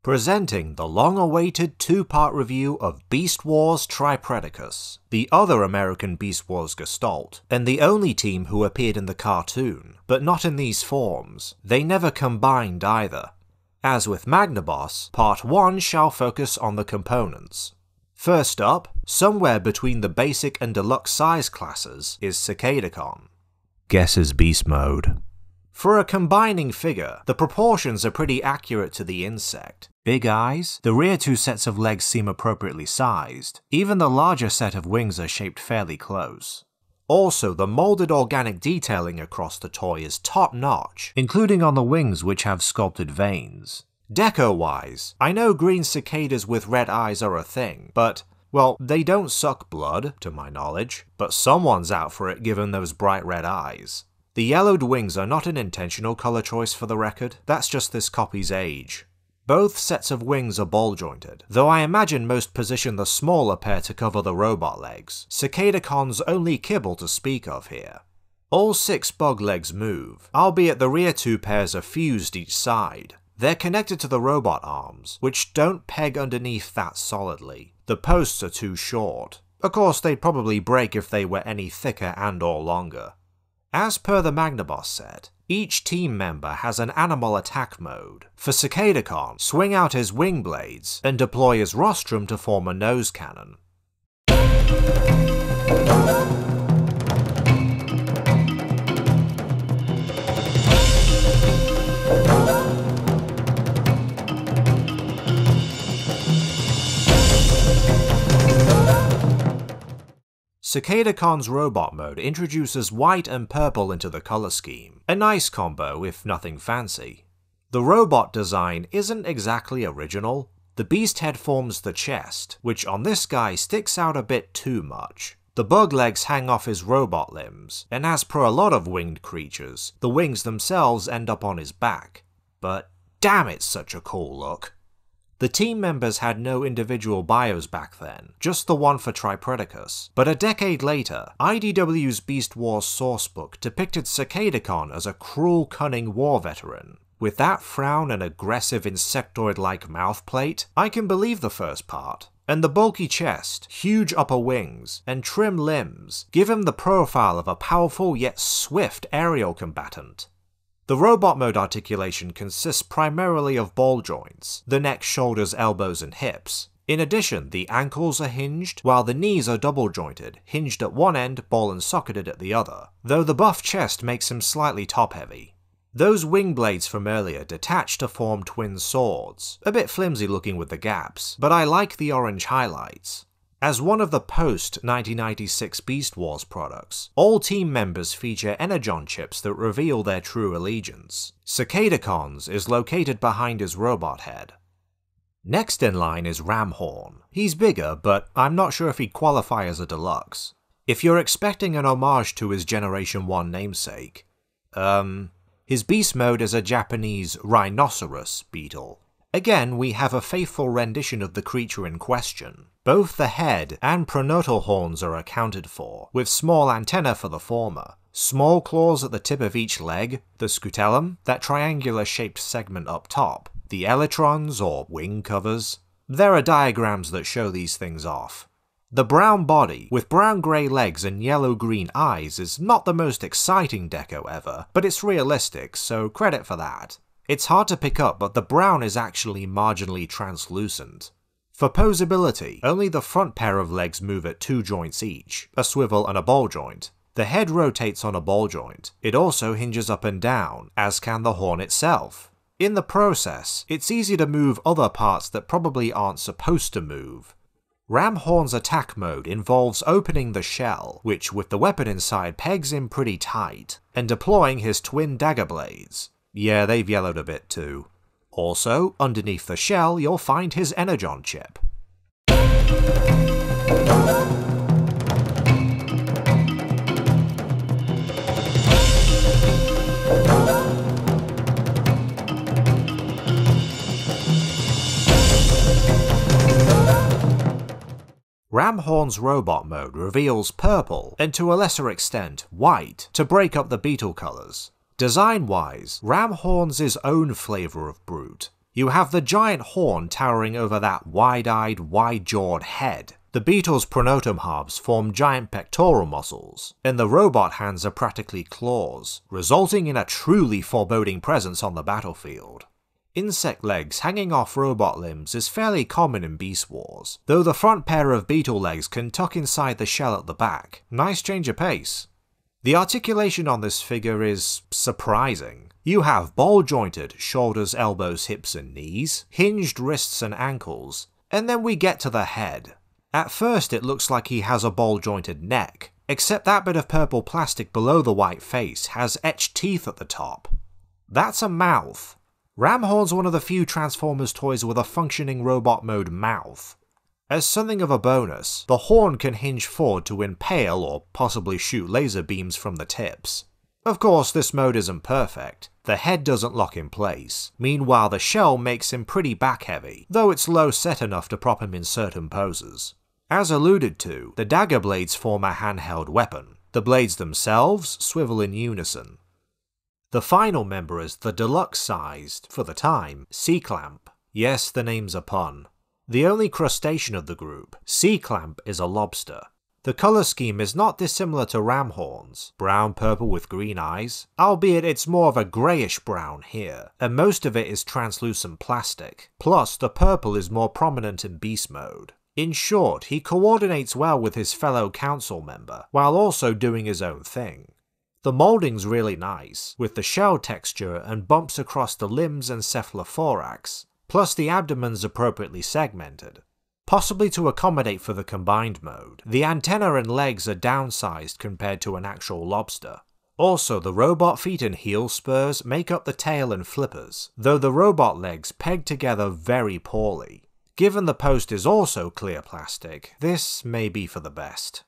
Presenting the long-awaited two-part review of Beast Wars Tripredacus, the other American Beast Wars gestalt, and the only team who appeared in the cartoon, but not in these forms. They never combined either. As with Magnaboss, Part 1 shall focus on the components. First up, somewhere between the basic and deluxe size classes, is Predacon. Guess his beast mode. For a combining figure, the proportions are pretty accurate to the insect. Big eyes, the rear two sets of legs seem appropriately sized, even the larger set of wings are shaped fairly close. Also, the molded organic detailing across the toy is top-notch, including on the wings which have sculpted veins. Deco-wise, I know green cicadas with red eyes are a thing, but, well, they don't suck blood, to my knowledge, but someone's out for it given those bright red eyes. The yellowed wings are not an intentional colour choice for the record, that's just this copy's age. Both sets of wings are ball-jointed, though I imagine most position the smaller pair to cover the robot legs, Predacon's only kibble to speak of here. All 6 bug legs move, albeit the rear 2 pairs are fused each side. They're connected to the robot arms, which don't peg underneath that solidly. The posts are too short. Of course, they'd probably break if they were any thicker and or longer. As per the Magnaboss set, each team member has an animal attack mode. For Predacon, swing out his wing blades and deploy his rostrum to form a nose cannon. Predacon's robot mode introduces white and purple into the colour scheme, a nice combo if nothing fancy. The robot design isn't exactly original. The beast head forms the chest, which on this guy sticks out a bit too much. The bug legs hang off his robot limbs, and as per a lot of winged creatures, the wings themselves end up on his back. But damn, it's such a cool look. The team members had no individual bios back then, just the one for Tripredacus, but a decade later, IDW's Beast Wars sourcebook depicted Predacon as a cruel, cunning war veteran. With that frown and aggressive insectoid-like mouthplate, I can believe the first part. And the bulky chest, huge upper wings, and trim limbs give him the profile of a powerful yet swift aerial combatant. The robot mode articulation consists primarily of ball joints, the neck, shoulders, elbows, and hips. In addition, the ankles are hinged, while the knees are double jointed, hinged at one end, ball and socketed at the other, though the buff chest makes him slightly top-heavy. Those wing blades from earlier detach to form twin swords, a bit flimsy looking with the gaps, but I like the orange highlights. As one of the post-1996 Beast Wars products, all team members feature energon chips that reveal their true allegiance. Predacon's is located behind his robot head. Next in line is Ramhorn. He's bigger, but I'm not sure if he'd qualify as a deluxe. If you're expecting an homage to his Generation 1 namesake, his beast mode is a Japanese rhinoceros beetle. Again, we have a faithful rendition of the creature in question. Both the head and pronotal horns are accounted for, with small antennae for the former, small claws at the tip of each leg, the scutellum, that triangular-shaped segment up top, the elytrons or wing covers. There are diagrams that show these things off. The brown body, with brown-grey legs and yellow-green eyes, is not the most exciting deco ever, but it's realistic, so credit for that. It's hard to pick up, but the brown is actually marginally translucent. For posability, only the front pair of legs move at 2 joints each, a swivel and a ball joint. The head rotates on a ball joint. It also hinges up and down, as can the horn itself. In the process, it's easy to move other parts that probably aren't supposed to move. Ramhorn's attack mode involves opening the shell, which with the weapon inside pegs him pretty tight, and deploying his twin dagger blades. Yeah, they've yellowed a bit too. Also, underneath the shell, you'll find his energon chip. Ramhorn's robot mode reveals purple, and to a lesser extent white, to break up the beetle colours. Design-wise, Ramhorn's his own flavour of brute. You have the giant horn towering over that wide-eyed, wide-jawed head. The beetle's pronotum halves form giant pectoral muscles, and the robot hands are practically claws, resulting in a truly foreboding presence on the battlefield. Insect legs hanging off robot limbs is fairly common in Beast Wars, though the front pair of beetle legs can tuck inside the shell at the back. Nice change of pace. The articulation on this figure is surprising. You have ball-jointed shoulders, elbows, hips and knees, hinged wrists and ankles, and then we get to the head. At first it looks like he has a ball-jointed neck, except that bit of purple plastic below the white face has etched teeth at the top. That's a mouth. Ramhorn's one of the few Transformers toys with a functioning robot mode mouth. As something of a bonus, the horn can hinge forward to impale or possibly shoot laser beams from the tips. Of course, this mode isn't perfect. The head doesn't lock in place. Meanwhile, the shell makes him pretty back-heavy, though it's low set enough to prop him in certain poses. As alluded to, the dagger blades form a handheld weapon. The blades themselves swivel in unison. The final member is the deluxe-sized, for the time, C-Clamp. Yes, the name's a pun. The only crustacean of the group, C-Clamp is a lobster. The colour scheme is not dissimilar to Ramhorn's, brown-purple with green eyes, albeit it's more of a greyish brown here, and most of it is translucent plastic, plus the purple is more prominent in beast mode. In short, he coordinates well with his fellow council member, while also doing his own thing. The moulding's really nice, with the shell texture and bumps across the limbs and cephalothorax, plus the abdomen's appropriately segmented. Possibly to accommodate for the combined mode, the antenna and legs are downsized compared to an actual lobster. Also, the robot feet and heel spurs make up the tail and flippers, though the robot legs peg together very poorly. Given the post is also clear plastic, this may be for the best.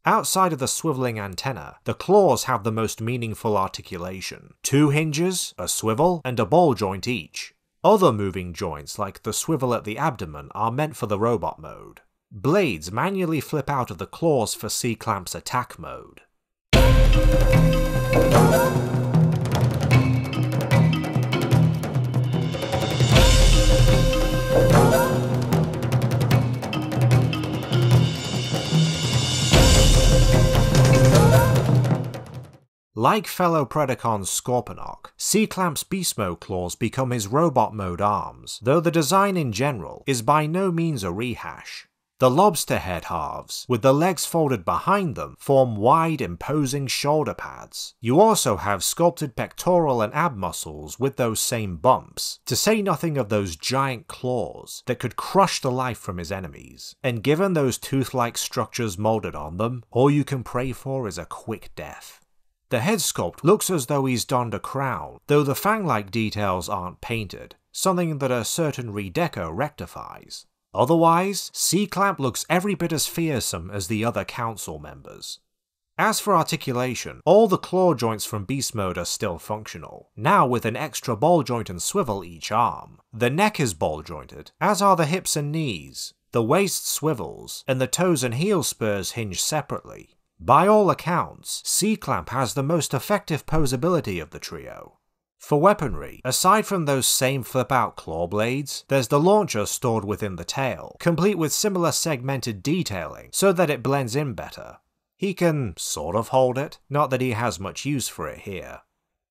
Outside of the swiveling antenna, the claws have the most meaningful articulation. 2 hinges, a swivel, and a ball joint each. Other moving joints like the swivel at the abdomen are meant for the robot mode. Blades manually flip out of the claws for C-Clamp's attack mode. Like fellow Predacon Scorponok, C-Clamp's beast mode claws become his robot mode arms, though the design in general is by no means a rehash. The lobster head halves, with the legs folded behind them, form wide, imposing shoulder pads. You also have sculpted pectoral and ab muscles with those same bumps, to say nothing of those giant claws that could crush the life from his enemies. And given those tooth-like structures molded on them, all you can pray for is a quick death. The head sculpt looks as though he's donned a crown, though the fang-like details aren't painted, something that a certain redeco rectifies. Otherwise, C-Clamp looks every bit as fearsome as the other council members. As for articulation, all the claw joints from beast mode are still functional, now with an extra ball joint and swivel each arm. The neck is ball jointed, as are the hips and knees. The waist swivels, and the toes and heel spurs hinge separately. By all accounts, C-Clamp has the most effective posability of the trio. For weaponry, aside from those same flip-out claw blades, there's the launcher stored within the tail, complete with similar segmented detailing so that it blends in better. He can sort of hold it, not that he has much use for it here.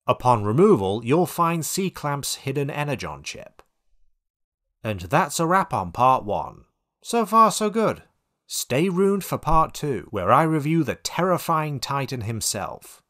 Upon removal, you'll find C-Clamp's hidden energon chip. And that's a wrap on part 1. So far so good. Stay tuned for part 2, where I review the terrifying Titan himself.